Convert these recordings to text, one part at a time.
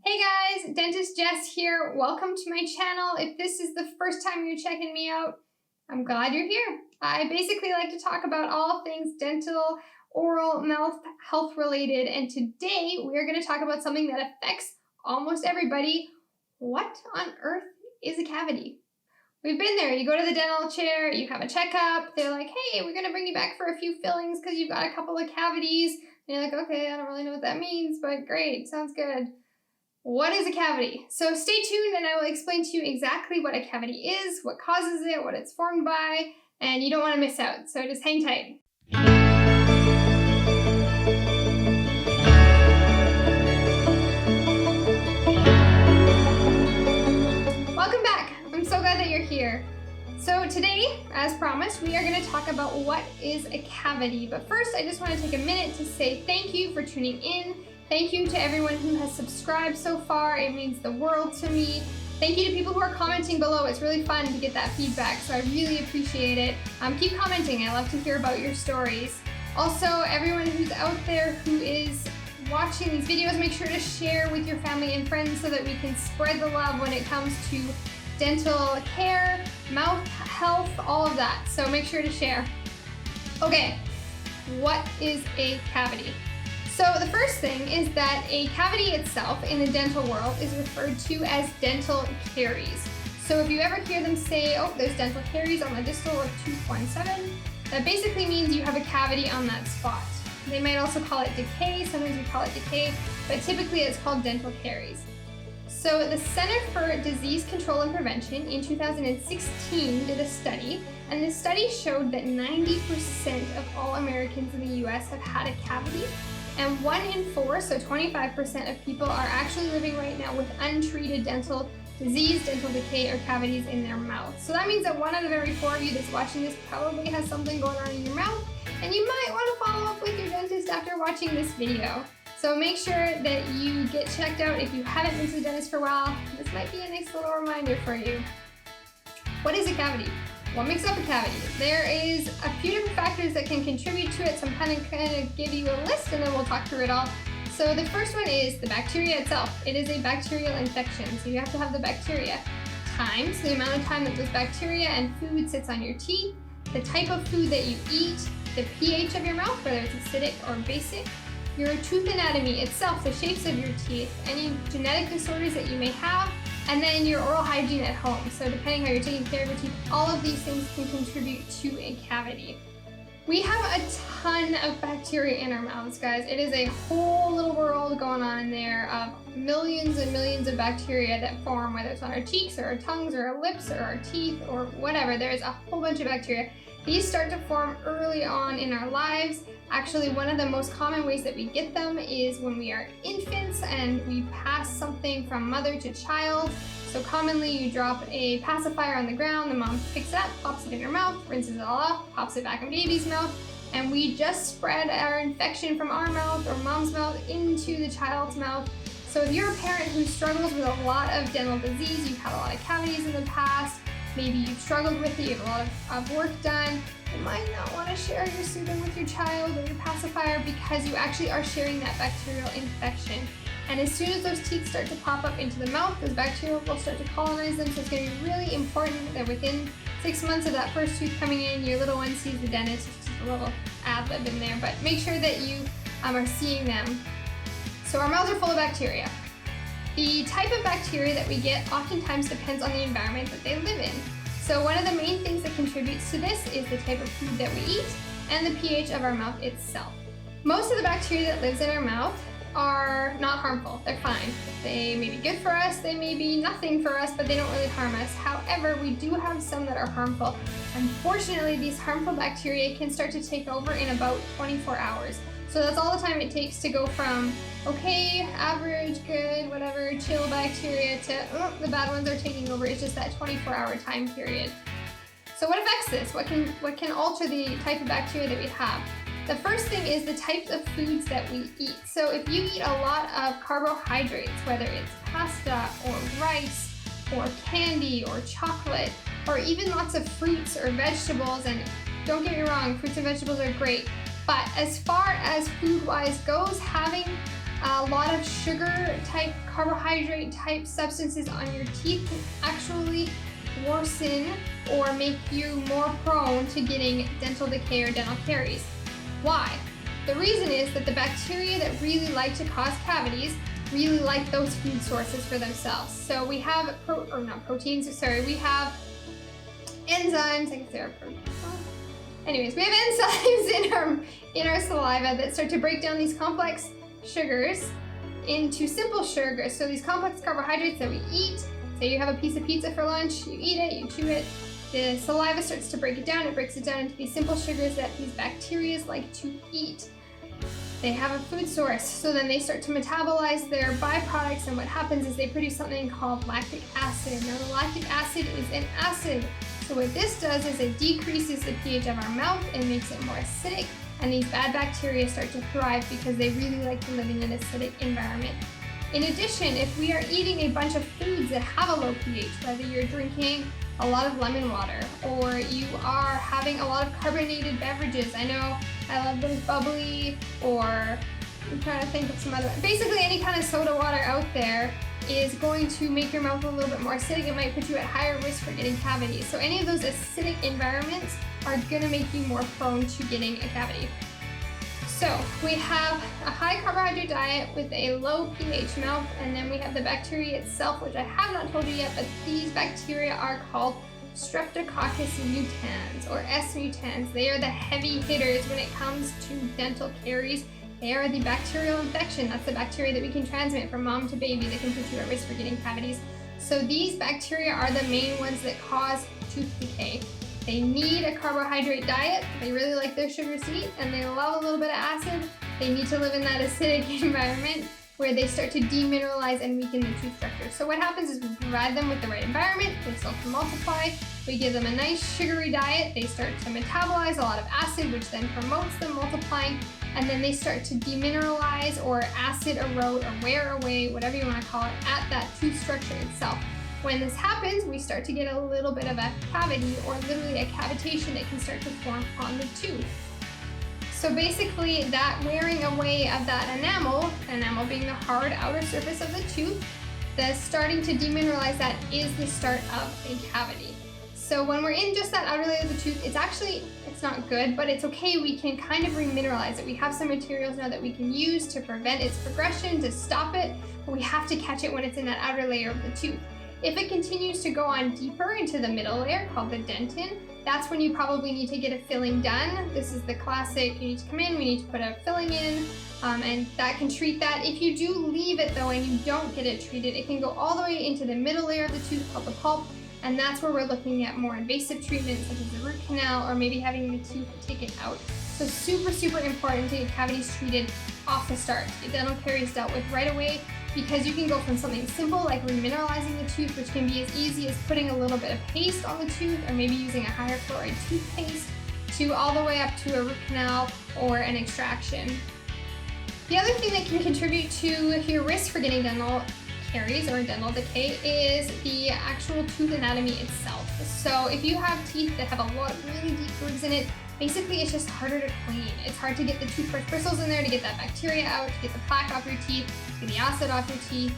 Hey guys, Dentist Jess here. Welcome to my channel. If this is the first time you're checking me out, I'm glad you're here. I basically like to talk about all things dental, oral, mouth, health related, and today we are going to talk about something that affects almost everybody. What on earth is a cavity? We've been there. You go to the dental chair, you have a checkup, they're like, hey, we're going to bring you back for a few fillings because you've got a couple of cavities. And you're like, okay, I don't really know what that means, but great, sounds good. What is a cavity? So stay tuned and I will explain to you exactly what a cavity is, what causes it, what it's formed by, and you don't want to miss out, so just hang tight. Welcome back. I'm so glad that you're here. So today, as promised, we are going to talk about what is a cavity. But first, I just want to take a minute to say thank you for tuning in. Thank you to everyone who has subscribed so far. It means the world to me. Thank you to people who are commenting below. It's really fun to get that feedback, so I really appreciate it. Keep commenting. I love to hear about your stories. Also, everyone who's out there who is watching these videos, make sure to share with your family and friends so that we can spread the love when it comes to dental care, mouth health, all of that. So make sure to share. Okay, what is a cavity? So the first thing is that a cavity itself in the dental world is referred to as dental caries. So if you ever hear them say, oh, there's dental caries on the distal of tooth 1-7, that basically means you have a cavity on that spot. They might also call it decay, sometimes we call it decay, but typically it's called dental caries. So the Center for Disease Control and Prevention in 2016 did a study, and this study showed that 90% of all Americans in the US have had a cavity. And 1 in 4, so 25% of people are actually living right now with untreated dental disease, dental decay, or cavities in their mouth. So that means that 1 out of every 4 of you that's watching this probably has something going on in your mouth, and you might want to follow up with your dentist after watching this video. So make sure that you get checked out if you haven't been to the dentist for a while. This might be a nice little reminder for you. What is a cavity? What makes up a cavity? There is a few different factors that can contribute to it, so I'm kind of give you a list and then we'll talk through it all. So the first one is the bacteria itself. It is a bacterial infection, so you have to have the bacteria. Time, so the amount of time that those bacteria and food sits on your teeth, the type of food that you eat, the pH of your mouth, whether it's acidic or basic, your tooth anatomy itself, the shapes of your teeth, any genetic disorders that you may have, and then your oral hygiene at home. So depending how you're taking care of your teeth, all of these things can contribute to a cavity. We have a ton of bacteria in our mouths, guys. It is a whole little world going on in there of millions and millions of bacteria that form, whether it's on our cheeks or our tongues or our lips or our teeth or whatever. There's a whole bunch of bacteria. These start to form early on in our lives. Actually, one of the most common ways that we get them is when we are infants and we pass something from mother to child. So commonly you drop a pacifier on the ground, the mom picks it up, pops it in her mouth, rinses it all off, pops it back in baby's mouth, and we just spread our infection from our mouth or mom's mouth into the child's mouth. So if you're a parent who struggles with a lot of dental disease, you've had a lot of cavities in the past, maybe you've struggled with it, you have a lot of work done, you might not want to share your soothing with your child or your pacifier because you actually are sharing that bacterial infection. And as soon as those teeth start to pop up into the mouth, those bacteria will start to colonize them. So it's going to be really important that within 6 months of that first tooth coming in, your little one sees the dentist. It's just a little ad lib in there, but make sure that you are seeing them. So our mouths are full of bacteria. The type of bacteria that we get oftentimes depends on the environment that they live in. So one of the main things that contributes to this is the type of food that we eat and the pH of our mouth itself. Most of the bacteria that lives in our mouth are not harmful. They're fine. They may be good for us, they may be nothing for us, but they don't really harm us. However, we do have some that are harmful. Unfortunately, these harmful bacteria can start to take over in about 24 hours. So that's all the time it takes to go from, okay, average, good, whatever, chill bacteria to, oh, the bad ones are taking over. It's just that 24-hour time period. So what affects this? What can alter the type of bacteria that we have? The first thing is the types of foods that we eat. So if you eat a lot of carbohydrates, whether it's pasta or rice or candy or chocolate, or even lots of fruits or vegetables, and don't get me wrong, fruits and vegetables are great, but as far as food-wise goes, having A lot of sugar type, carbohydrate type substances on your teeth can actually worsen or make you more prone to getting dental decay or dental caries. Why? The reason is that the bacteria that really like to cause cavities really like those food sources for themselves. So we have, we have enzymes, I guess there are proteins. Anyways, we have enzymes in our saliva that start to break down these complex sugars into simple sugars. So these complex carbohydrates that we eat, say you have a piece of pizza for lunch, you eat it, you chew it, the saliva starts to break it down. It breaks it down into these simple sugars that these bacteria like to eat. They have a food source, so then they start to metabolize their byproducts, and what happens is they produce something called lactic acid. Now, the lactic acid is an acid, so what this does is it decreases the pH of our mouth and makes it more acidic, and these bad bacteria start to thrive because they really like to live in an acidic environment. In addition, if we are eating a bunch of foods that have a low pH, whether you're drinking a lot of lemon water or you are having a lot of carbonated beverages, I know I love those bubbly, or I'm trying to think of some other, basically any kind of soda water out there is going to make your mouth a little bit more acidic. It might put you at higher risk for getting cavities. So any of those acidic environments are going to make you more prone to getting a cavity. So we have a high carbohydrate diet with a low pH mouth, and then we have the bacteria itself, which I have not told you yet, but these bacteria are called Streptococcus mutans or S mutans. They are the heavy hitters when it comes to dental caries. They are the bacterial infection. That's the bacteria that we can transmit from mom to baby that can put you at risk for getting cavities. So these bacteria are the main ones that cause tooth decay. They need a carbohydrate diet. They really like their sugars to eat, and they love a little bit of acid. They need to live in that acidic environment where they start to demineralize and weaken the tooth structure. So what happens is we provide them with the right environment, they start to multiply, we give them a nice sugary diet, they start to metabolize a lot of acid, which then promotes them multiplying, and then they start to demineralize or acid erode or wear away, whatever you want to call it, at that tooth structure itself. When this happens, we start to get a little bit of a cavity or literally a cavitation that can start to form on the tooth. So basically that wearing away of that enamel being the hard outer surface of the tooth, the starting to demineralize that is the start of a cavity. So when we're in just that outer layer of the tooth, it's not good, but it's okay. We can kind of remineralize it. We have some materials now that we can use to prevent its progression, to stop it, but we have to catch it when it's in that outer layer of the tooth. If it continues to go on deeper into the middle layer called the dentin, that's when you probably need to get a filling done. This is the classic, you need to come in, we need to put a filling in, and that can treat that. If you do leave it though and you don't get it treated, it can go all the way into the middle layer of the tooth called the pulp, and that's where we're looking at more invasive treatments such as the root canal or maybe having the tooth taken out. So super, super important to get cavities treated off the start. Get dental caries dealt with right away, because you can go from something simple like remineralizing the tooth, which can be as easy as putting a little bit of paste on the tooth or maybe using a higher fluoride toothpaste, to all the way up to a root canal or an extraction. The other thing that can contribute to your risk for getting dental caries or dental decay is the actual tooth anatomy itself. So if you have teeth that have a lot of really deep grooves in it, basically it's just harder to clean. It's hard to get the toothbrush bristles in there, to get that bacteria out, to get the plaque off your teeth, to get the acid off your teeth.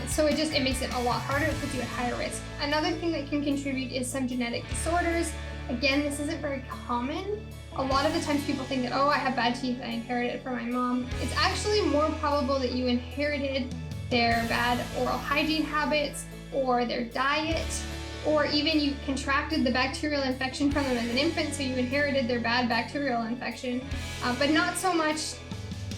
So it makes it a lot harder. It puts you at higher risk. Another thing that can contribute is some genetic disorders. Again, this isn't very common. A lot of the times people think that, oh, I have bad teeth, I inherited it from my mom. It's actually more probable that you inherited their bad oral hygiene habits or their diet, or even you contracted the bacterial infection from them as an infant, so you inherited their bad bacterial infection, but not so much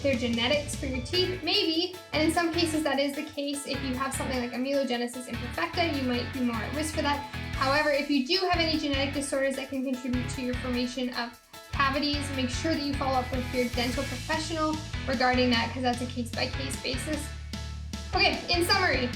their genetics for your teeth, maybe, and in some cases that is the case. If you have something like amelogenesis imperfecta, you might be more at risk for that. However, if you do have any genetic disorders that can contribute to your formation of cavities, make sure that you follow up with your dental professional regarding that, because that's a case-by-case basis. Okay, in summary,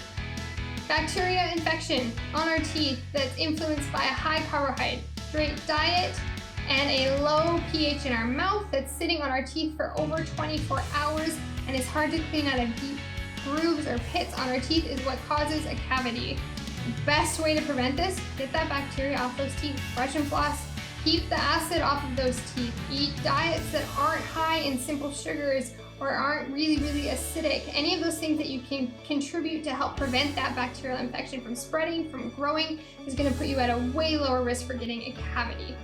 bacteria infection on our teeth that's influenced by a high carbohydrate diet and a low pH in our mouth that's sitting on our teeth for over 24 hours and is hard to clean out of deep grooves or pits on our teeth is what causes a cavity. The best way to prevent this, get that bacteria off those teeth, brush and floss, keep the acid off of those teeth, eat diets that aren't high in simple sugars or aren't really acidic, any of those things that you can contribute to help prevent that bacterial infection from spreading, from growing, is going to put you at a way lower risk for getting a cavity.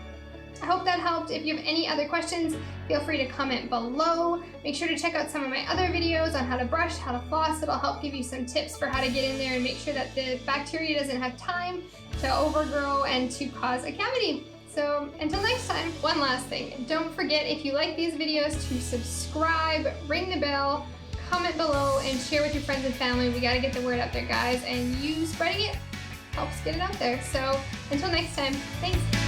I hope that helped. If you have any other questions, feel free to comment below. Make sure to check out some of my other videos on how to brush, how to floss. It'll help give you some tips for how to get in there and make sure that the bacteria doesn't have time to overgrow and to cause a cavity. So until next time, one last thing. Don't forget, if you like these videos, to subscribe, ring the bell, comment below, and share with your friends and family. We gotta get the word out there, guys, and you spreading it helps get it out there. So until next time, thanks.